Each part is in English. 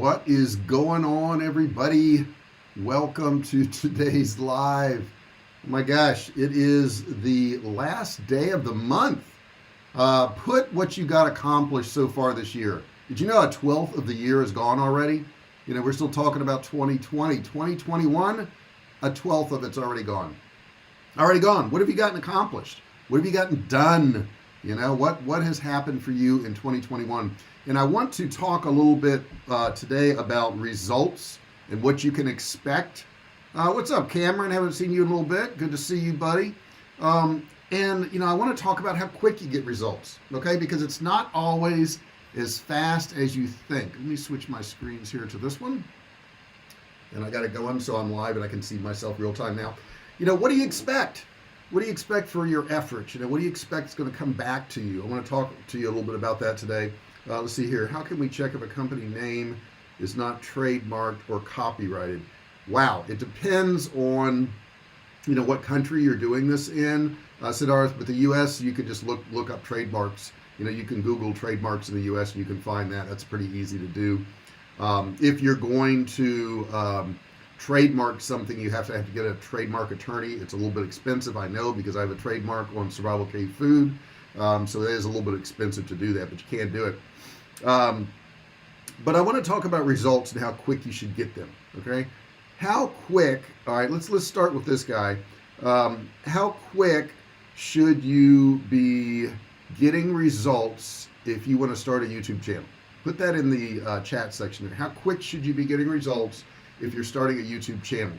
What is going on, everybody? Welcome to today's live. Oh my gosh, it is the last day of the month. Put what you got accomplished so far this year. Did you know a 12th of the year is gone already? You know, we're still talking about 2020. 2021, a 12th of it's already gone. Already gone. What have you gotten accomplished? What have you gotten done? You know, what has happened for you in 2021? And I want to talk a little bit today about results and what you can expect. What's up, Cameron? Haven't seen you in a little bit. Good to see you, buddy. And, you know, I want to talk about how quick you get results, okay? Because it's not always as fast as you think. Let me switch my screens here to this one. And I got it going so I'm live and I can see myself real time now. You know, what do you expect? What do you expect for your efforts? You know, what do you expect is going to come back to you? I want to talk to you a little bit about that today. Let's see here. How can we check if a company name is not trademarked or copyrighted? Wow, it depends on, you know, what country you're doing this in. Siddharth, but the U.S., you could just look up trademarks. You know, you can Google trademarks in the U.S. and you can find that. That's pretty easy to do. If you're going to trademark something, you have to get a trademark attorney. It's a little bit expensive, I know, because I have a trademark on Survivalcave food. So it is a little bit expensive to do that, but you can do it. But I want to talk about results and how quick you should get them. Okay, how quick? All right, let's start with this guy. How quick should you be getting results if you want to start a YouTube channel? Put that in the chat section. How quick should you be getting results if you're starting a YouTube channel?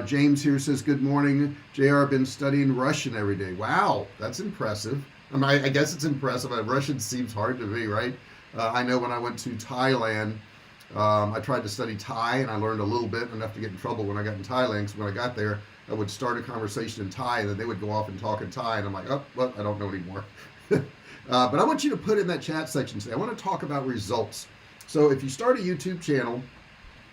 James here says, good morning. JR, been studying Russian every day. Wow, that's impressive. I mean, I guess it's impressive. Russian seems hard to me, right? I know when I went to Thailand, I tried to study Thai and I learned a little bit, enough to get in trouble when I got in Thailand. So when I got there, I would start a conversation in Thai and then they would go off and talk in Thai. And I'm like, oh, well, I don't know anymore. But I want you to put in that chat section today. I want to talk about results. So if you start a YouTube channel,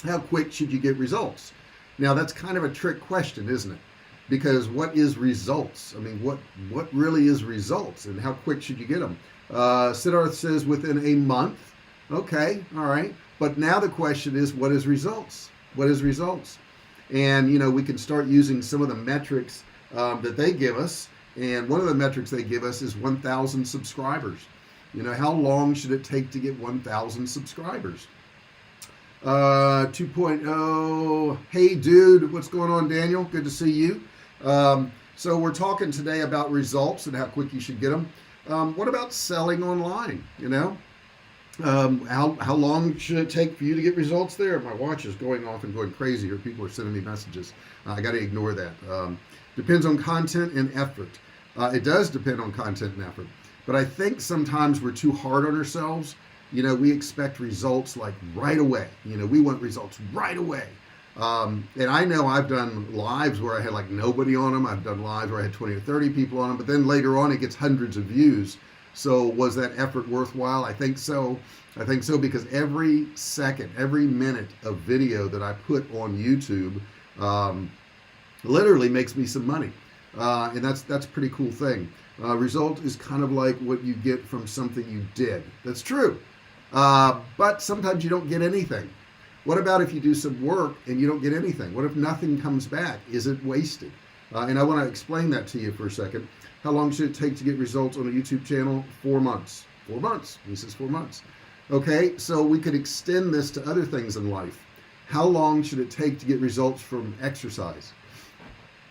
how quick should you get results? Now that's kind of a trick question, isn't it? Because what is results? I mean, what really is results and how quick should you get them? Siddharth says within a month. Okay, all right. But now the question is, what is results? What is results? And, you know, we can start using some of the metrics that they give us. And one of the metrics they give us is 1,000 subscribers. You know, how long should it take to get 1,000 subscribers? 2.0. Hey, dude, what's going on, Daniel? Good to see you. So we're talking today about results and how quick you should get them. What about selling online? You know, how long should it take for you to get results there? My watch is going off and going crazy, or people are sending me messages. I got to ignore that. Depends on content and effort. It does depend on content and effort, but I think sometimes we're too hard on ourselves. You know, we expect results like right away. You know, we want results right away. And I know I've done lives where I had like nobody on them. I've done lives where I had 20 or 30 people on them, but then later on it gets hundreds of views. So was that effort worthwhile? I think so. I think so, because every second, every minute of video that I put on YouTube literally makes me some money. And that's a pretty cool thing. Result is kind of like what you get from something you did. That's true. But sometimes you don't get anything. What about if you do some work and you don't get anything? What if nothing comes back? Is it wasted? And I want to explain that to you for a second. How long should it take to get results on a YouTube channel? 4 months. 4 months. He says 4 months. Okay, so we could extend this to other things in life. How long should it take to get results from exercise?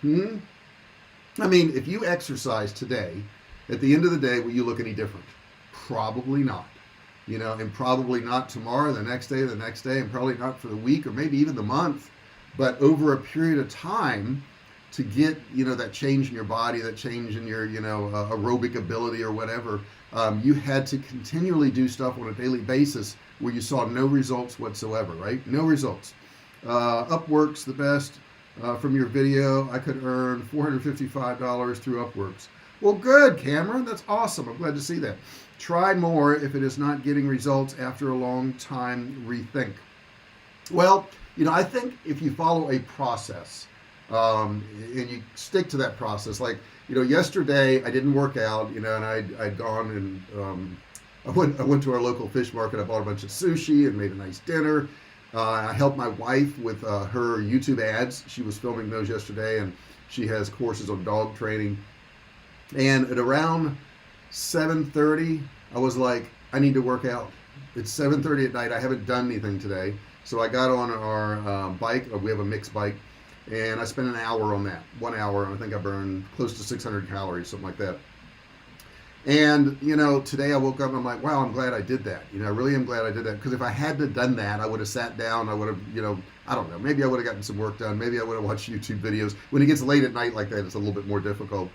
I mean, if you exercise today, at the end of the day, will you look any different? Probably not. You know, and probably not tomorrow, the next day, and probably not for the week or maybe even the month. But over a period of time, to get, you know, that change in your body, that change in your, you know, aerobic ability or whatever, you had to continually do stuff on a daily basis where you saw no results whatsoever, right? No results. Upwork's the best. From your video, I could earn $455 through Upworks. Well, good, Cameron. That's awesome. I'm glad to see that. Try more if it is not getting results after a long time. Rethink. Well, you know, I think if you follow a process and you stick to that process, like, you know, yesterday I didn't work out, you know, and I'd gone and I went to our local fish market. I bought a bunch of sushi and made a nice dinner. I helped my wife with her YouTube ads. She was filming those yesterday, and she has courses on dog training. And at around 7:30, I was like, I need to work out. It's 7:30 at night. I haven't done anything today. So I got on our bike. We have a mixed bike. And I spent an hour on that. 1 hour. And I think I burned close to 600 calories, something like that. And, today I woke up and I'm like, wow, I'm glad I did that. I really am glad I did that. Because if I hadn't done that, I would have sat down. I would have, I don't know. Maybe I would have gotten some work done. Maybe I would have watched YouTube videos. When it gets late at night like that, it's a little bit more difficult.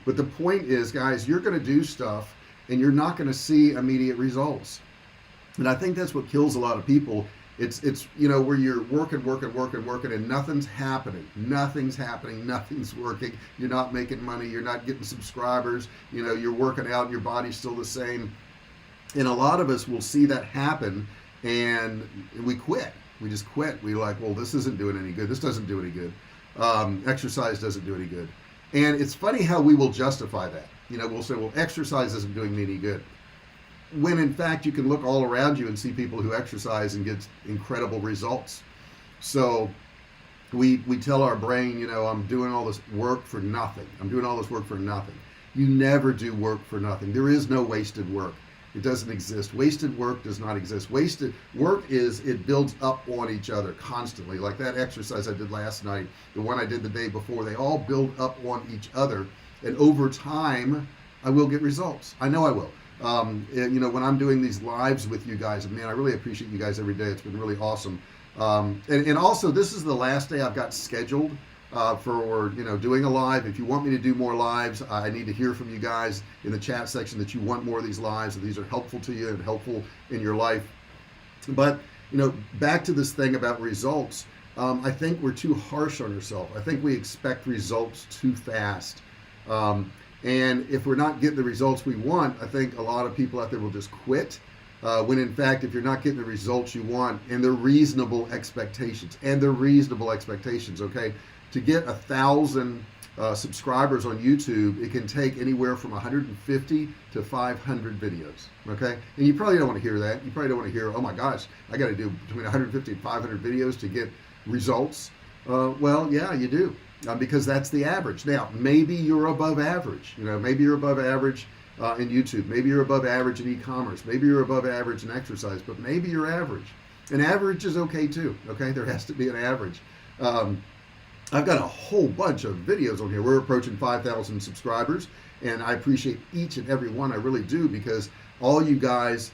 But the point is, guys, you're going to do stuff and you're not going to see immediate results. And I think that's what kills a lot of people. It's where you're working and nothing's happening. Nothing's working. You're not making money. You're not getting subscribers. You're working out and your body's still the same. And a lot of us will see that happen and we quit. We just quit. We're like, well, this isn't doing any good. This doesn't do any good. Exercise doesn't do any good. And it's funny how we will justify that. We'll say, well, exercise isn't doing me any good. When in fact you can look all around you and see people who exercise and get incredible results. So we tell our brain, I'm doing all this work for nothing. You never do work for nothing. There is no wasted work. It doesn't exist. Wasted work does not exist. Wasted work it builds up on each other constantly. Like that exercise I did last night, the one I did the day before, they all build up on each other. And over time, I will get results. I know I will. When I'm doing these lives with you guys, man, I really appreciate you guys every day. It's been really awesome. And also, this is the last day I've got scheduled for doing a live. If you want me to do more lives, I need to hear from you guys in the chat section that you want more of these lives, that these are helpful to you and helpful in your life. But back to this thing about results. I think we're too harsh on ourselves. I think we expect results too fast. And if we're not getting the results we want, I think a lot of people out there will just quit. When in fact, if you're not getting the results you want, and they're reasonable expectations, okay? To get 1,000 subscribers on YouTube, it can take anywhere from 150 to 500 videos, okay? And you probably don't want to hear that. You probably don't want to hear, oh my gosh, I got to do between 150 and 500 videos to get results. Well, yeah, you do. Because that's the average. Now, maybe you're above average. Maybe you're above average in YouTube. Maybe you're above average in e-commerce. Maybe you're above average in exercise. But maybe you're average. And average is okay too. Okay, there has to be an average. I've got a whole bunch of videos on here. We're approaching 5,000 subscribers, and I appreciate each and every one. I really do, because all you guys.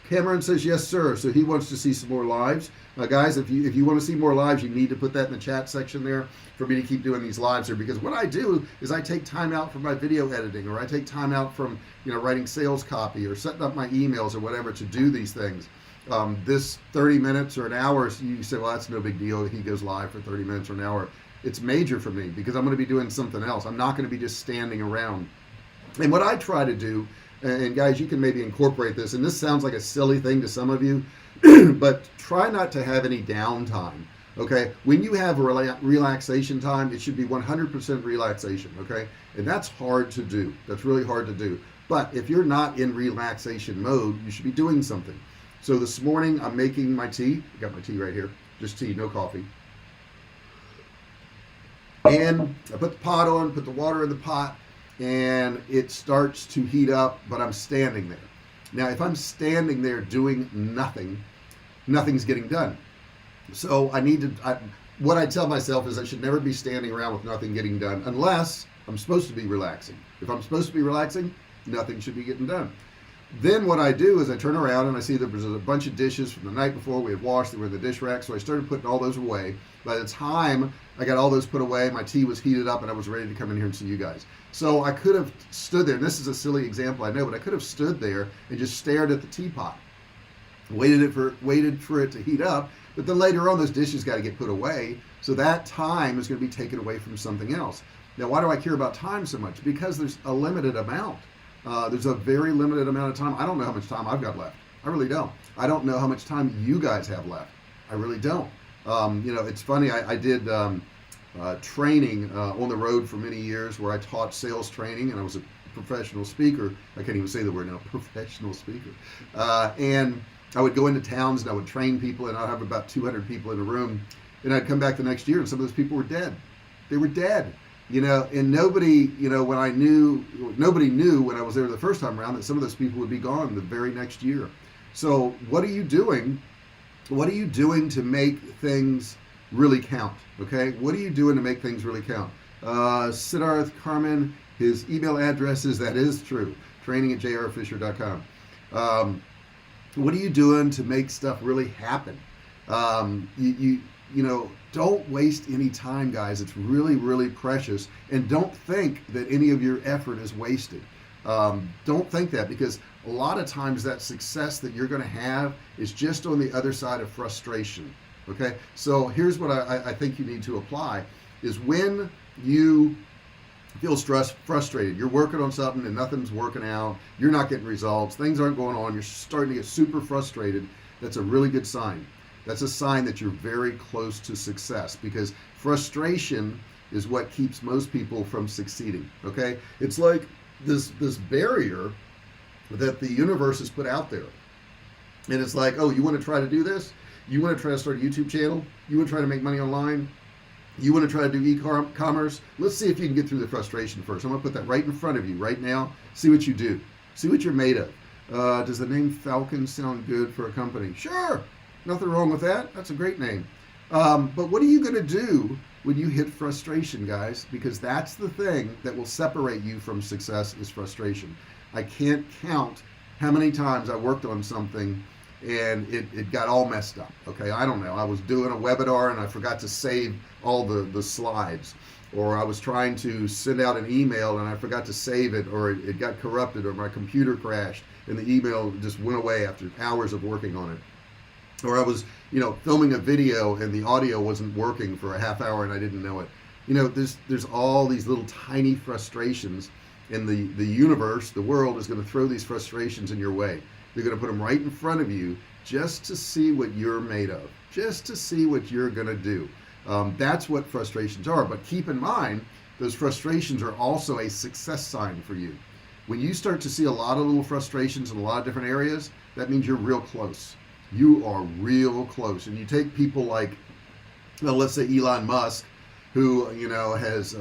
Cameron says yes, sir. So he wants to see some more lives. Guys, if you want to see more lives, you need to put that in the chat section there for me to keep doing these lives here. Because what I do is I take time out from my video editing, or I take time out from writing sales copy or setting up my emails or whatever to do these things. This 30 minutes or an hour, you say, well, that's no big deal. He goes live for 30 minutes or an hour. It's major for me because I'm going to be doing something else. I'm not going to be just standing around. And what I try to do, and guys, you can maybe incorporate this, and this sounds like a silly thing to some of you, but try not to have any downtime. Okay, when you have a relaxation time, it should be 100% relaxation. Okay, and that's hard to do. That's really hard to do. But if you're not in relaxation mode, you should be doing something. So this morning I'm making my tea. I got my tea right here, just tea, no coffee. And I put the pot on, put the water in the pot, and it starts to heat up, but I'm standing there. Now, if I'm standing there doing nothing, nothing's getting done. So what I tell myself is I should never be standing around with nothing getting done unless I'm supposed to be relaxing. If I'm supposed to be relaxing, nothing should be getting done. Then what I do is I turn around and I see there was a bunch of dishes from the night before we had washed. They were in the dish rack, so I started putting all those away. By the time I got all those put away, my tea was heated up and I was ready to come in here and see you guys. So I could have stood there, and this is a silly example, I know, but I could have stood there and just stared at the teapot, waited for it to heat up, but then later on those dishes got to get put away, so that time is going to be taken away from something else. Now, why do I care about time so much? Because there's a limited amount. There's a very limited amount of time. I don't know how much time I've got left. I really don't. I don't know how much time you guys have left. I really don't. It's funny. I did training on the road for many years where I taught sales training, and I was professional speaker. I can't even say the word now, professional speaker. And I would go into towns and I would train people, and I'd have about 200 people in a room, and I'd come back the next year and some of those people were dead. They were dead. And nobody, nobody knew when I was there the first time around that some of those people would be gone the very next year. So what are you doing? What are you doing to make things really count? Okay, what are you doing to make things really count? Siddharth Carmen, his email address is, that is true, training@jrfisher.com. What are you doing to make stuff really happen? Don't waste any time, guys. It's really, really precious. And don't think that any of your effort is wasted. Don't think that, because a lot of times that success that you're going to have is just on the other side of frustration. Okay, so here's what I think you need to apply is when you feel frustrated, you're working on something and nothing's working out, you're not getting results, things aren't going on, you're starting to get super frustrated. That's a really good sign. That's a sign that you're very close to success, because frustration is what keeps most people from succeeding. Okay, it's like this barrier that the universe has put out there, and it's like, oh, you want to try to do this? You want to try to start a YouTube channel? You want to try to make money online? You want to try to do e-commerce? Let's see if you can get through the frustration first. I'm going to put that right in front of you right now. See what you do. See what you're made of. Does the name Falcon sound good for a company? Sure. Nothing wrong with that. That's a great name. But what are you going to do when you hit frustration, guys? Because that's the thing that will separate you from success, is frustration. I can't count how many times I worked on something and it got all messed up. Okay, I don't know. I was doing a webinar and I forgot to save all the slides, or I was trying to send out an email and I forgot to save it, or it got corrupted, or my computer crashed and the email just went away after hours of working on it. Or I was, filming a video and the audio wasn't working for a half hour and I didn't know it. There's all these little tiny frustrations, and the universe, the world, is going to throw these frustrations in your way. They're going to put them right in front of you just to see what you're made of, just to see what you're going to do. That's what frustrations are. But keep in mind, those frustrations are also a success sign for you. When you start to see a lot of little frustrations in a lot of different areas, that means you're real close. You are real close. And you take people like, let's say Elon Musk, who has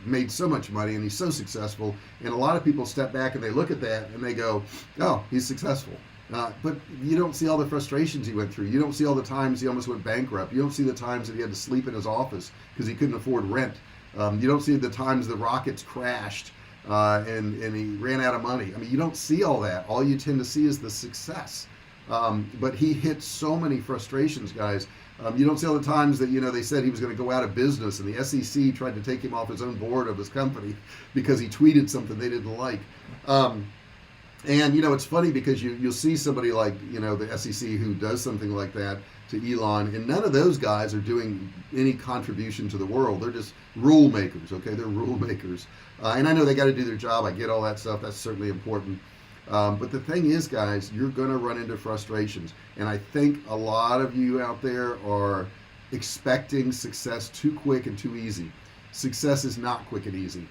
made so much money and he's so successful, and a lot of people step back and they look at that and they go, oh, he's successful. But you don't see all the frustrations he went through. You don't see all the times he almost went bankrupt. You don't see the times that he had to sleep in his office because he couldn't afford rent. You don't see the times the rockets crashed and he ran out of money. I mean, you don't see all that. All you tend to see is the success. But he hit so many frustrations, guys. You don't see all the times that, they said he was going to go out of business and the SEC tried to take him off his own board of his company because he tweeted something they didn't like. And, it's funny because you'll see somebody like, the SEC who does something like that to Elon, and none of those guys are doing any contribution to the world. They're just rule makers, okay? They're rule makers. And I know they got to do their job. I get all that stuff. That's certainly important. But the thing is, guys, you're going to run into frustrations. And I think a lot of you out there are expecting success too quick and too easy. Success is not quick and easy.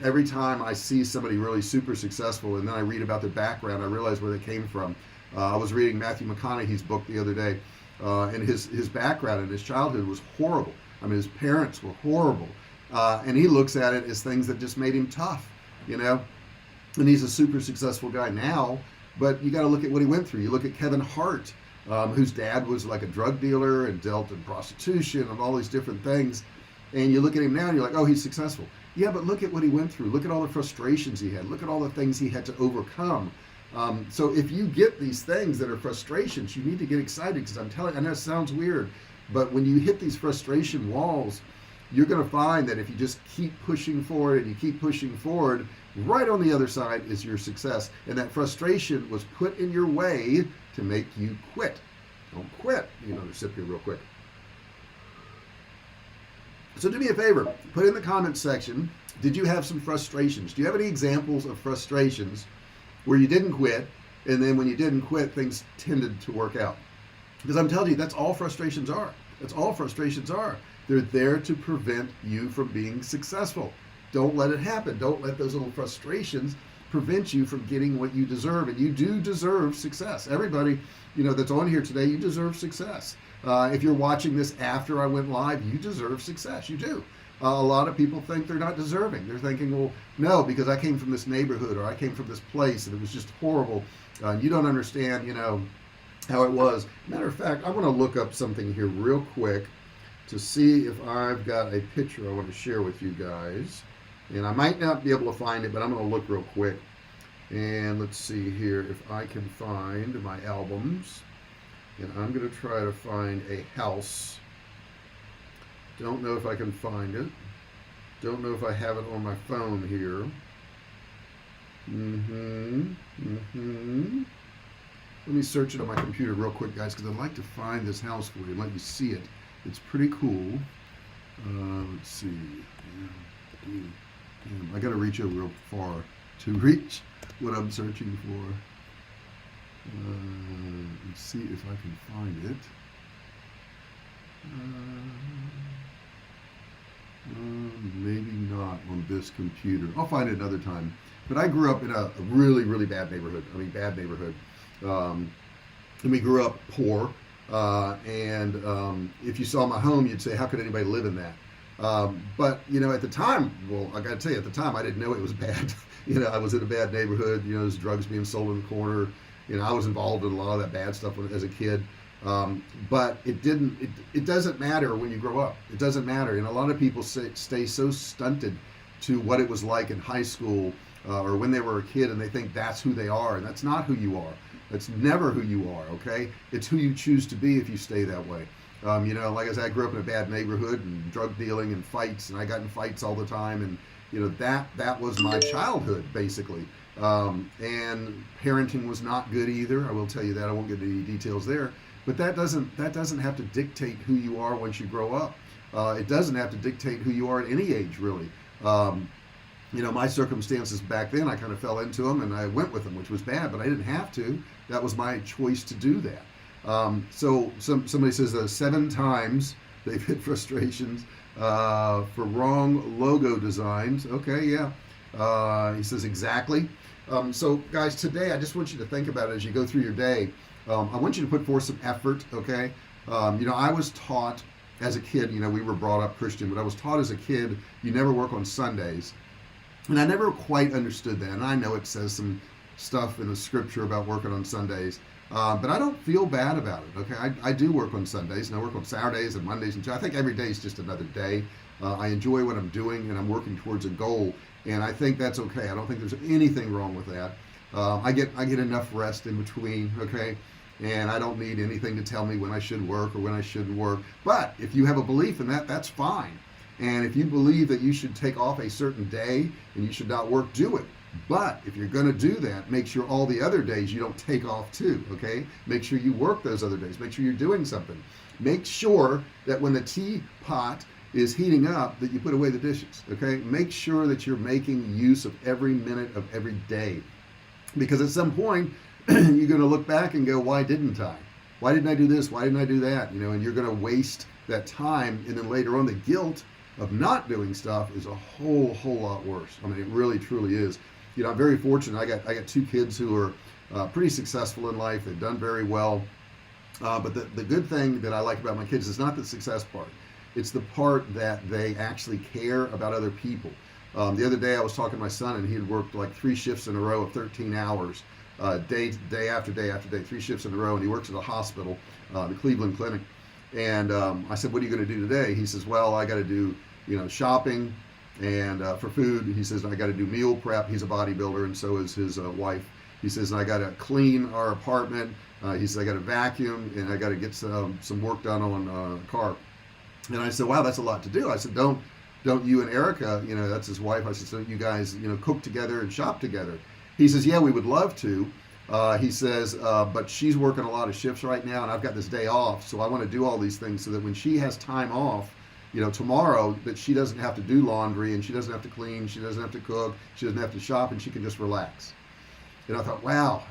Every time I see somebody really super successful and then I read about their background, I realize where they came from. I was reading Matthew McConaughey's book the other day, and his background and his childhood was horrible. I mean, his parents were horrible. And he looks at it as things that just made him tough, And he's a super successful guy now, but you got to look at what he went through. You look at Kevin Hart, whose dad was like a drug dealer and dealt in prostitution and all these different things. And you look at him now and you're like, oh, he's successful. Yeah, but look at what he went through. Look at all the frustrations he had. Look at all the things he had to overcome. So if you get these things that are frustrations, you need to get excited, because I'm telling you, I know it sounds weird, but when you hit these frustration walls, you're going to find that if you just keep pushing forward and you keep pushing forward, right on the other side is your success. And that frustration was put in your way to make you quit. Don't quit. Just sip here real quick. So do me a favor, put in the comments section, did you have some frustrations? Do you have any examples of frustrations where you didn't quit, and then when you didn't quit, things tended to work out? Because I'm telling you, that's all frustrations are. That's all frustrations are. They're there to prevent you from being successful. don't let it happen. Don't let those little frustrations prevent you from getting what you deserve. And you do deserve success. Everybody, that's on here today, you deserve success. If you're watching this after I went live, you deserve success. You do. A lot of people think they're not deserving. They're thinking, well, no, because I came from this neighborhood or I came from this place and it was just horrible. You don't understand, how it was. Matter of fact, I want to look up something here real quick to see if I've got a picture I want to share with you guys. And I might not be able to find it, but I'm going to look real quick. And let's see here if I can find my albums. And I'm going to try to find a house. Don't know if I can find it. Don't know if I have it on my phone here. Let me search it on my computer real quick, guys, because I'd like to find this house for you and let you see it. It's pretty cool. Let's see. I got to reach over real far to reach what I'm searching for. Let's see if I can find it. Maybe not on this computer. I'll find it another time. But I grew up in a really, really bad neighborhood. Bad neighborhood. And we grew up poor. And if you saw my home, you'd say, how could anybody live in that? But, at the time, well, I got to tell you, at the time, I didn't know it was bad. I was in a bad neighborhood. There's drugs being sold in the corner. I was involved in a lot of that bad stuff as a kid. But it doesn't matter when you grow up. It doesn't matter. And a lot of people stay so stunted to what it was like in high school or when they were a kid, and they think that's who they are. And that's not who you are. That's never who you are, okay? It's who you choose to be if you stay that way. Like I said, I grew up in a bad neighborhood and drug dealing and fights, and I got in fights all the time. And, that was my childhood, basically. And parenting was not good either. I will tell you that. I won't get into any details there. But that doesn't have to dictate who you are once you grow up. It doesn't have to dictate who you are at any age, really. My circumstances back then, I kind of fell into them and I went with them, which was bad, but I didn't have to. That was my choice to do that. So somebody says 7 times they've hit frustrations for wrong logo designs. Okay, yeah. He says exactly. So guys, today I just want you to think about it as you go through your day. I want you to put forth some effort, okay? I was taught as a kid, we were brought up Christian, but I was taught as a kid, you never work on Sundays. And I never quite understood that. And I know it says some stuff in the scripture about working on Sundays, but I don't feel bad about it, okay? I do work on Sundays, and I work on Saturdays and Mondays, and I think every day is just another day. I enjoy what I'm doing, and I'm working towards a goal, and I think that's okay. I don't think there's anything wrong with that. I get enough rest in between, okay? And I don't need anything to tell me when I should work or when I shouldn't work. But if you have a belief in that, that's fine. And if you believe that you should take off a certain day and you should not work, do it. But if you're going to do that, make sure all the other days you don't take off too, okay? Make sure you work those other days. Make sure you're doing something. Make sure that when the teapot is heating up, that you put away the dishes, okay? Make sure that you're making use of every minute of every day. Because at some point, you're going to look back and go, why didn't I? Why didn't I do this? Why didn't I do that? And you're going to waste that time. And then later on, the guilt of not doing stuff is a whole lot worse. It really, truly is. I'm very fortunate. I got 2 kids who are pretty successful in life. They've done very well. But the good thing that I like about my kids is not the success part. It's the part that they actually care about other people. The other day I was talking to my son, and he had worked like 3 shifts in a row of 13 hours. Day after day after day, 3 shifts in a row, and he works at a hospital, the Cleveland Clinic. And I said, what are you going to do today? He says, well, I got to do shopping and for food. He says, I got to do meal prep. He's a bodybuilder, and so is his wife. He says, I got to clean our apartment. He says, I got to vacuum, and I got to get some work done on a car. And I said, wow, that's a lot to do. I said, don't you and Erica, that's his wife. I said, so you guys, cook together and shop together. He says, yeah, we would love to. He says, but she's working a lot of shifts right now, and I've got this day off, so I want to do all these things so that when she has time off, tomorrow, that she doesn't have to do laundry, and she doesn't have to clean, she doesn't have to cook, she doesn't have to shop, and she can just relax. And I thought, wow,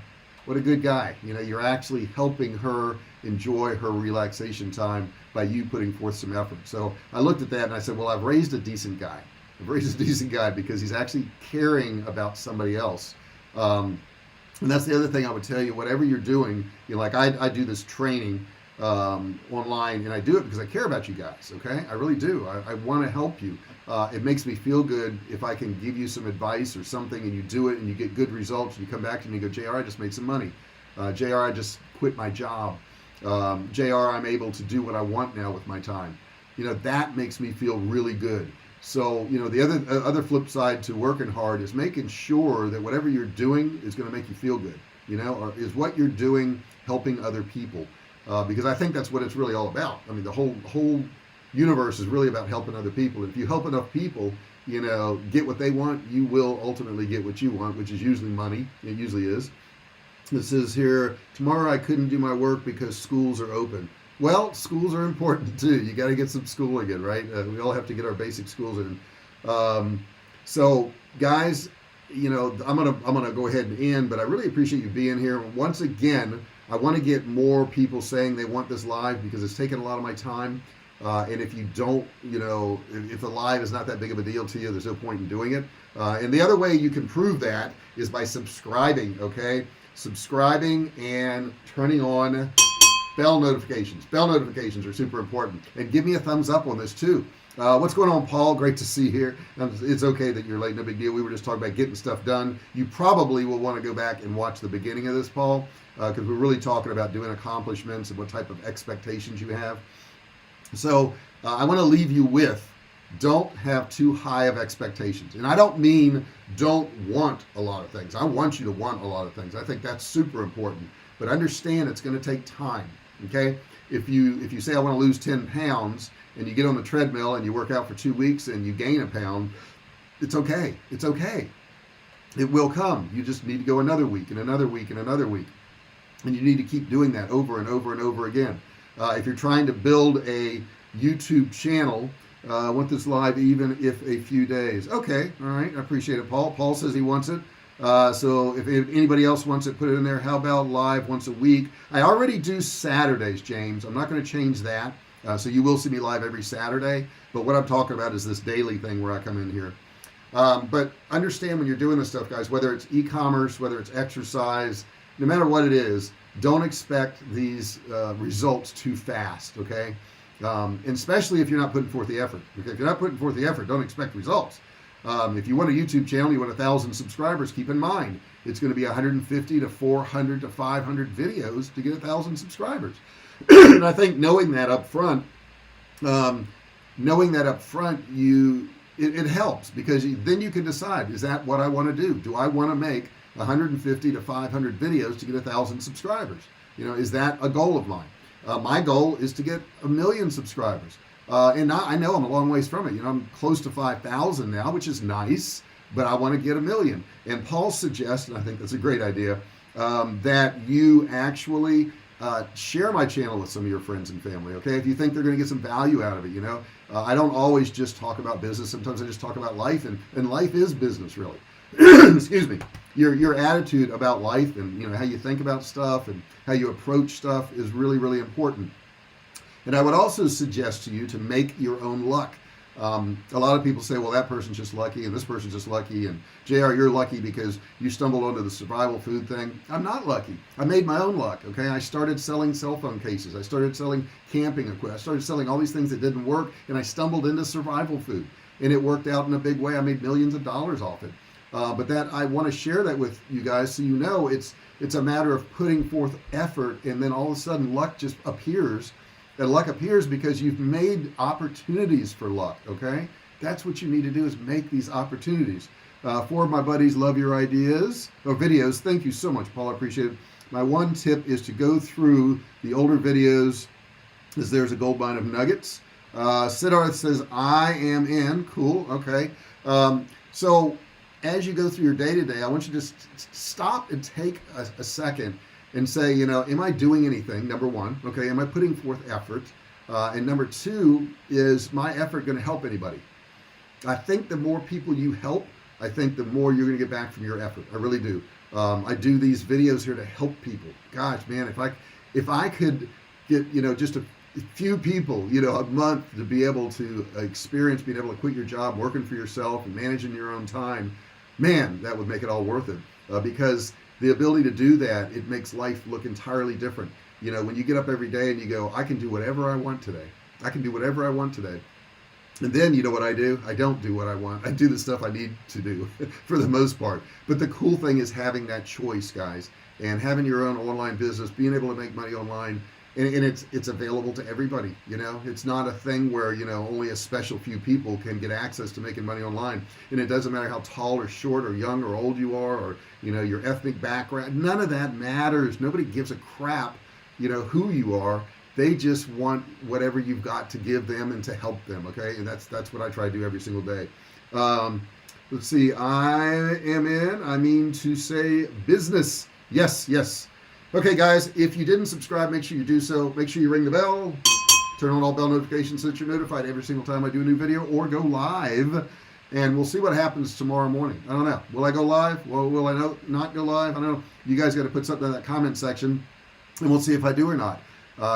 what a good guy. You're actually helping her enjoy her relaxation time by you putting forth some effort. So I looked at that and I said, well, I've raised a decent guy. a decent guy because he's actually caring about somebody else. And that's the other thing I would tell you. Whatever you're doing, like I do this training online, and I do it because I care about you guys. Okay, I really do. I want to help you. It makes me feel good if I can give you some advice or something, and you do it, and you get good results. And you come back to me and you go, JR, I just made some money. JR, I just quit my job. JR, I'm able to do what I want now with my time. That makes me feel really good. So, the other flip side to working hard is making sure that whatever you're doing is going to make you feel good, or is what you're doing helping other people? Because I think that's what it's really all about. I mean, the whole universe is really about helping other people. If you help enough people, get what they want, you will ultimately get what you want, which is usually money. It usually is. It says here, tomorrow I couldn't do my work because schools are open. Well, schools are important too. You got to get some schooling in, right? We all have to get our basic schools in. So, guys, I'm gonna go ahead and end, but I really appreciate you being here. Once again, I want to get more people saying they want this live because it's taken a lot of my time. And if you don't, if the live is not that big of a deal to you, there's no point in doing it. And the other way you can prove that is by subscribing. Okay, subscribing and turning on bell notifications. Bell notifications are super important. And give me a thumbs up on this too. What's going on, Paul? Great to see you here. It's okay that you're late, no big deal. We were just talking about getting stuff done. You probably will want to go back and watch the beginning of this, Paul, because we're really talking about doing accomplishments and what type of expectations you have. So I want to leave you with, don't have too high of expectations. And I don't mean don't want a lot of things. I want you to want a lot of things. I think that's super important. But understand it's going to take time. Okay, if you say I want to lose 10 pounds and you get on the treadmill and you work out for 2 weeks and you gain a pound, it's okay. It's okay. It will come. You just need to go another week and another week and another week, and you need to keep doing that over and over and over again. If you're trying to build a YouTube channel, I want this live even if a few days. Okay, all right, I appreciate it, Paul. Paul says he wants it. So if anybody else wants it, put it in there. How about live once a week? I already do Saturdays, James. I'm not going to change that. So you will see me live every Saturday. But what I'm talking about is this daily thing where I come in here. But understand when you're doing this stuff, guys, whether it's e-commerce, whether it's exercise, no matter what it is, don't expect these results too fast, okay? And especially if you're not putting forth the effort. Because if you're not putting forth the effort, don't expect results. If you want a YouTube channel, you want 1,000 subscribers, keep in mind, it's going to be 150 to 400 to 500 videos to get 1,000 subscribers. And I think knowing that up front, it helps because then you can decide, is that what I want to do? Do I want to make 150 to 500 videos to get 1,000 subscribers? Is that a goal of mine? My goal is to get 1 million subscribers. And I know I'm a long ways from it. I'm close to 5,000 now, which is nice, but I want to get 1 million. And Paul suggests, and I think that's a great idea, that you actually share my channel with some of your friends and family. Okay, if you think they're going to get some value out of it, I don't always just talk about business. Sometimes I just talk about life, and life is business, really. Excuse me. Your attitude about life and how you think about stuff and how you approach stuff is really, really important. And I would also suggest to you to make your own luck. A lot of people say, well, that person's just lucky and this person's just lucky, and JR, you're lucky because you stumbled onto the survival food thing. I'm not lucky. I made my own luck. Okay, I started selling cell phone cases. I started selling camping equipment. I started selling all these things that didn't work, and I stumbled into survival food, and it worked out in a big way. I made millions of dollars off it. But that I want to share that with you guys so it's a matter of putting forth effort, and then all of a sudden luck just appears. And luck appears because you've made opportunities for luck, okay? That's what you need to do, is make these opportunities. 4 of my buddies love your ideas or videos. Thank you so much, Paul. I appreciate it. My one tip is to go through the older videos, as there's a gold mine of nuggets. Siddharth says, I am in. Cool, okay. So as you go through your day-to-day, I want you to just stop and take a second and say, am I doing anything? Number one, okay, am I putting forth effort? And number 2, is my effort going to help anybody? I think the more people you help, I think the more you're going to get back from your effort. I really do. I do these videos here to help people. Gosh, man, if I could get, just few people, you know, a month to be able to experience being able to quit your job, working for yourself, and managing your own time, man, that would make it all worth it. Because the ability to do that, it makes life look entirely different. You know, when you get up every day and you go, I can do whatever I want today. I can do whatever I want today. And then you know what I do? I don't do what I want. I do the stuff I need to do for the most part. But the cool thing is having that choice, guys, and having your own online business, being able to make money online, and it's available to everybody. You know, it's not a thing where, you know, only a special few people can get access to making money online. And it doesn't matter how tall or short or young or old you are, or, you know, your ethnic background. None of that matters. Nobody gives a crap, you know, who you are. They just want whatever you've got to give them and to help them. Okay, and that's what I try to do every single day. Let's see. I mean to say business. Yes, yes. Okay, guys. If you didn't subscribe, make sure you do so. Make sure you ring the bell. Turn on all bell notifications so that you're notified every single time I do a new video or go live. And we'll see what happens tomorrow morning. I don't know. Will I go live? Well, will I not go live? I don't know. You guys got to put something in that comment section, and we'll see if I do or not.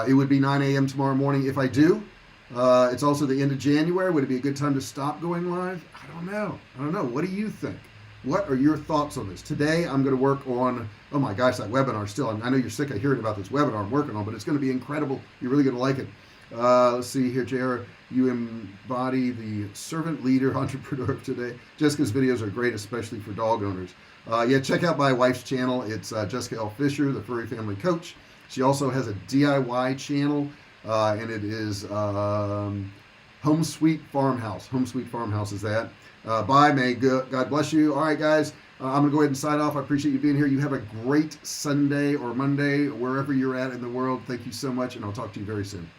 It would be 9 a.m. tomorrow morning if I do. It's also the end of January. Would it be a good time to stop going live? I don't know. What do you think? What are your thoughts on this? Today, I'm going to work on, oh my gosh, that webinar still. I know you're sick of hearing about this webinar I'm working on, but it's going to be incredible. You're really going to like it. Let's see here, JR. You embody the servant leader entrepreneur of today. Jessica's videos are great, especially for dog owners. Yeah, check out my wife's channel. It's Jessica L. Fisher, the Furry Family Coach. She also has a DIY channel, and it is Home Sweet Farmhouse. Home Sweet Farmhouse is that. Bye, may God bless you. All right, guys, I'm going to go ahead and sign off. I appreciate you being here. You have a great Sunday or Monday, wherever you're at in the world. Thank you so much, and I'll talk to you very soon.